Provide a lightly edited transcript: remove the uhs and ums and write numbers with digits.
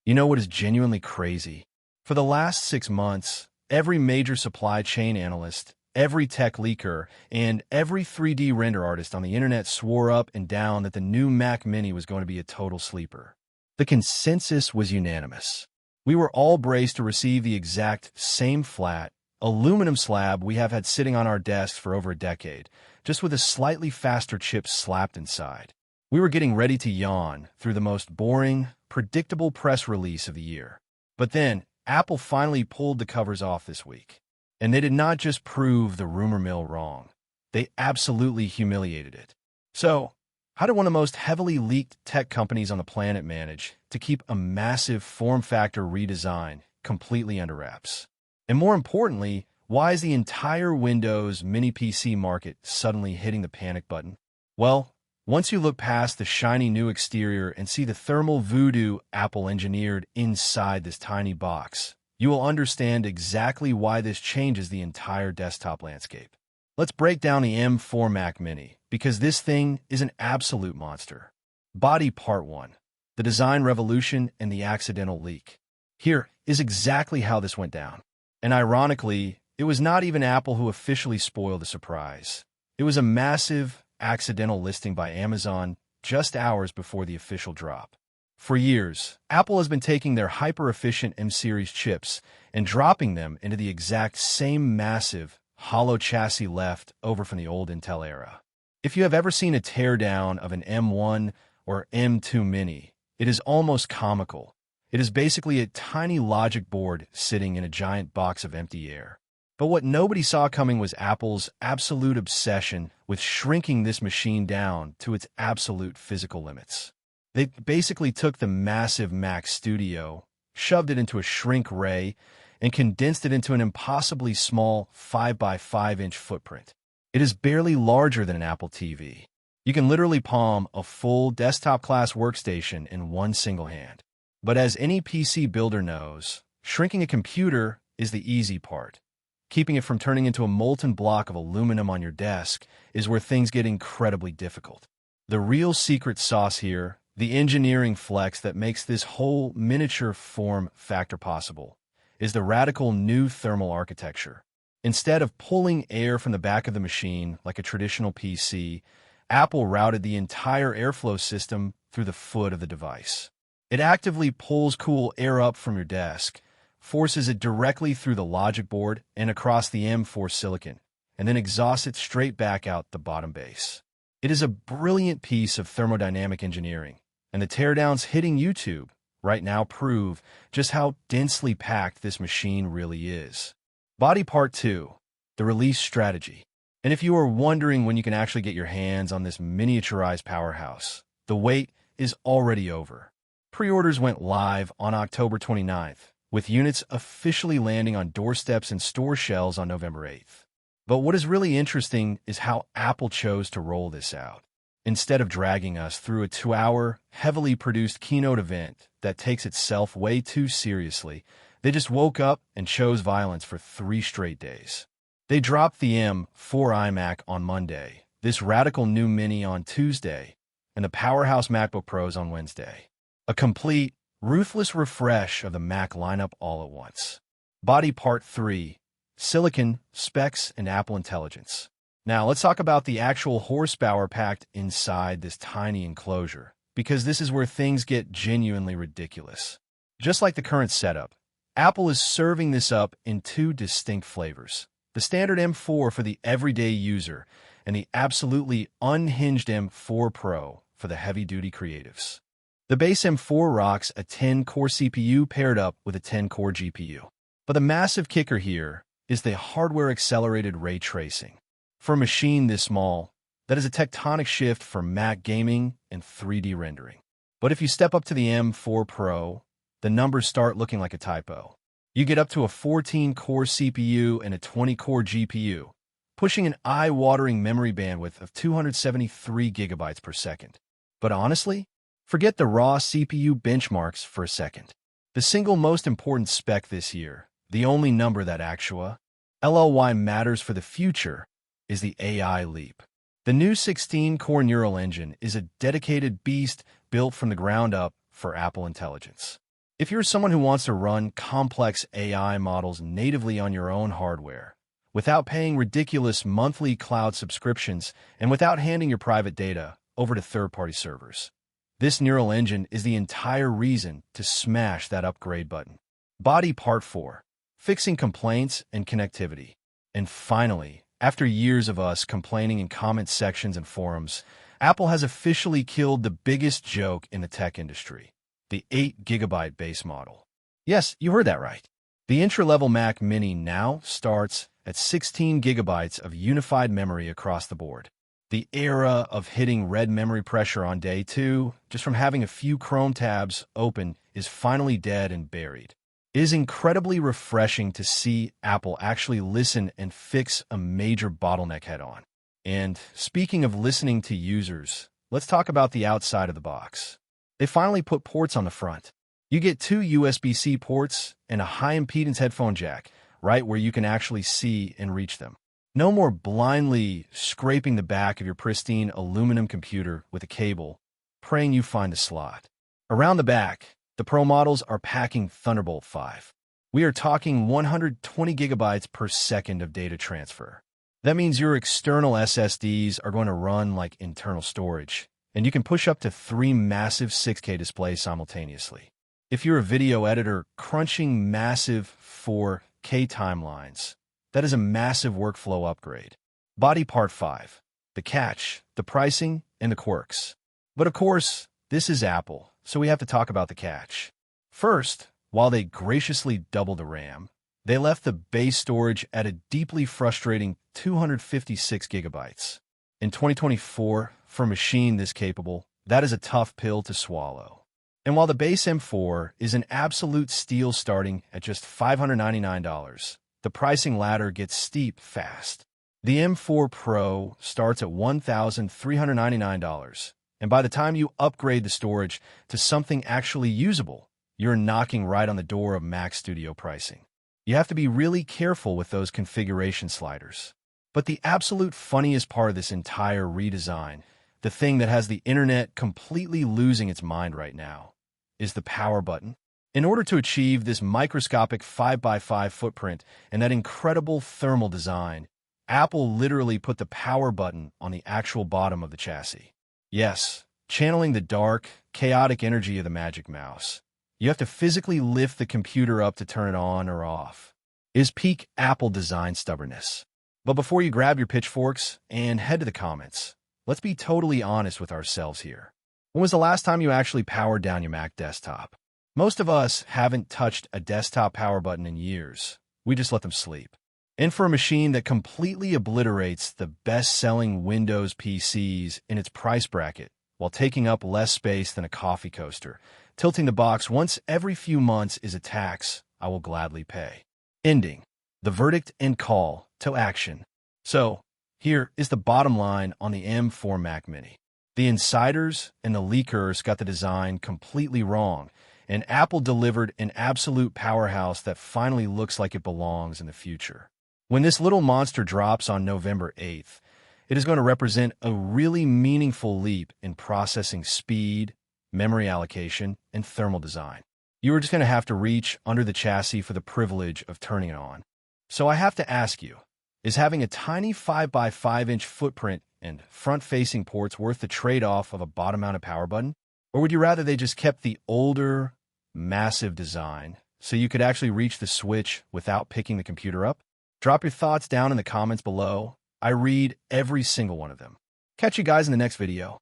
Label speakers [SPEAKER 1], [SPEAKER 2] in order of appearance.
[SPEAKER 1] You know what is genuinely crazy? For the last 6 months, every major supply chain analyst, every tech leaker, and every 3D render artist on the internet swore up and down that the new Mac Mini was going to be a total sleeper. The consensus was unanimous. We were all braced to receive the exact same flat, aluminum slab we have had sitting on our desks for over a decade, just with a slightly faster chip slapped inside. We were getting ready to yawn through the most boring, predictable press release of the year. But then, Apple finally pulled the covers off this week. And they did not just prove the rumor mill wrong. They absolutely humiliated it. So, how did one of the most heavily leaked tech companies on the planet manage to keep a massive form factor redesign completely under wraps? And more importantly, why is the entire Windows mini PC market suddenly hitting the panic button? Well, once you look past the shiny new exterior and see the thermal voodoo Apple engineered inside this tiny box, you will understand exactly why this changes the entire desktop landscape. Let's break down the M4 Mac Mini, because this thing is an absolute monster. Body Part 1. The design revolution and the accidental leak. Here is exactly how this went down. And ironically, it was not even Apple who officially spoiled the surprise. It was a massive, accidental listing by Amazon just hours before the official drop. For years, Apple has been taking their hyper-efficient M-series chips and dropping them into the exact same massive, hollow chassis left over from the old Intel era. If you have ever seen a teardown of an M1 or M2 Mini, it is almost comical. It is basically a tiny logic board sitting in a giant box of empty air. But what nobody saw coming was Apple's absolute obsession with shrinking this machine down to its absolute physical limits. They basically took the massive Mac Studio, shoved it into a shrink ray, and condensed it into an impossibly small 5 by 5-inch footprint. It is barely larger than an Apple TV. You can literally palm a full desktop-class workstation in one single hand. But as any PC builder knows, shrinking a computer is the easy part. Keeping it from turning into a molten block of aluminum on your desk is where things get incredibly difficult. The real secret sauce here, the engineering flex that makes this whole miniature form factor possible, is the radical new thermal architecture. Instead of pulling air from the back of the machine like a traditional PC, Apple routed the entire airflow system through the foot of the device. It actively pulls cool air up from your desk, forces it directly through the logic board and across the M4 silicon, and then exhausts it straight back out the bottom base. It is a brilliant piece of thermodynamic engineering, and the teardowns hitting YouTube right now prove just how densely packed this machine really is. Body Part 2. The release strategy. And if you are wondering when you can actually get your hands on this miniaturized powerhouse, the wait is already over. Pre-orders went live on October 29th, with units officially landing on doorsteps and store shelves on November 8th. But what is really interesting is how Apple chose to roll this out. Instead of dragging us through a 2-hour, heavily produced keynote event that takes itself way too seriously, they just woke up and chose violence for 3 straight days. They dropped the M4 iMac on Monday, this radical new Mini on Tuesday, and the powerhouse MacBook Pros on Wednesday. A complete, ruthless refresh of the Mac lineup all at once. Body Part 3. Silicon, Specs, and Apple Intelligence. Now, let's talk about the actual horsepower packed inside this tiny enclosure, because this is where things get genuinely ridiculous. Just like the current setup, Apple is serving this up in 2 distinct flavors. The standard M4 for the everyday user, and the absolutely unhinged M4 Pro for the heavy-duty creatives. The base M4 rocks a 10-core CPU paired up with a 10-core GPU. But the massive kicker here is the hardware-accelerated ray tracing. For a machine this small, that is a tectonic shift for Mac gaming and 3D rendering. But if you step up to the M4 Pro, the numbers start looking like a typo. You get up to a 14-core CPU and a 20-core GPU, pushing an eye-watering memory bandwidth of 273 gigabytes per second. But honestly, forget the raw CPU benchmarks for a second. The single most important spec this year, the only number that LLY matters for the future, is the AI leap. The new 16-core neural engine is a dedicated beast built from the ground up for Apple Intelligence. If you're someone who wants to run complex AI models natively on your own hardware, without paying ridiculous monthly cloud subscriptions and without handing your private data over to third-party servers, this neural engine is the entire reason to smash that upgrade button. Body Part 4. Fixing complaints and connectivity. And finally, after years of us complaining in comment sections and forums, Apple has officially killed the biggest joke in the tech industry, the 8GB base model. Yes, you heard that right. The entry-level Mac Mini now starts at 16 gigabytes of unified memory across the board. The era of hitting red memory pressure on day 2, just from having a few Chrome tabs open, is finally dead and buried. It is incredibly refreshing to see Apple actually listen and fix a major bottleneck head-on. And speaking of listening to users, let's talk about the outside of the box. They finally put ports on the front. You get 2 USB-C ports and a high-impedance headphone jack, right where you can actually see and reach them. No more blindly scraping the back of your pristine aluminum computer with a cable, praying you find a slot. Around the back, the Pro models are packing Thunderbolt 5. We are talking 120 gigabytes per second of data transfer. That means your external SSDs are going to run like internal storage, and you can push up to 3 massive 6K displays simultaneously. If you're a video editor crunching massive 4K timelines, that is a massive workflow upgrade. Body Part 5. The catch, the pricing, and the quirks. But of course, this is Apple, so we have to talk about the catch. First, while they graciously doubled the RAM, they left the base storage at a deeply frustrating 256 gigabytes. In 2024, for a machine this capable, that is a tough pill to swallow. And while the base M4 is an absolute steal starting at just $599, the pricing ladder gets steep fast. The M4 Pro starts at $1,399, and by the time you upgrade the storage to something actually usable, you're knocking right on the door of Mac Studio pricing. You have to be really careful with those configuration sliders. But the absolute funniest part of this entire redesign, the thing that has the internet completely losing its mind right now, is the power button. In order to achieve this microscopic 5x5 footprint and that incredible thermal design, Apple literally put the power button on the actual bottom of the chassis. Yes, channeling the dark, chaotic energy of the Magic Mouse. You have to physically lift the computer up to turn it on or off. It is peak Apple design stubbornness. But before you grab your pitchforks and head to the comments, let's be totally honest with ourselves here. When was the last time you actually powered down your Mac desktop? Most of us haven't touched a desktop power button in years. We just let them sleep. And for a machine that completely obliterates the best-selling Windows PCs in its price bracket while taking up less space than a coffee coaster, tilting the box once every few months is a tax I will gladly pay. Ending. The verdict and call to action. So, here is the bottom line on the M4 Mac Mini. The insiders and the leakers got the design completely wrong, and Apple delivered an absolute powerhouse that finally looks like it belongs in the future. When this little monster drops on November 8th, it is going to represent a really meaningful leap in processing speed, memory allocation, and thermal design. You are just going to have to reach under the chassis for the privilege of turning it on. So I have to ask you, is having a tiny 5x5-inch footprint and front-facing ports worth the trade-off of a bottom-mounted power button? Or would you rather they just kept the older, massive design so you could actually reach the switch without picking the computer up? Drop your thoughts down in the comments below. I read every single one of them. Catch you guys in the next video.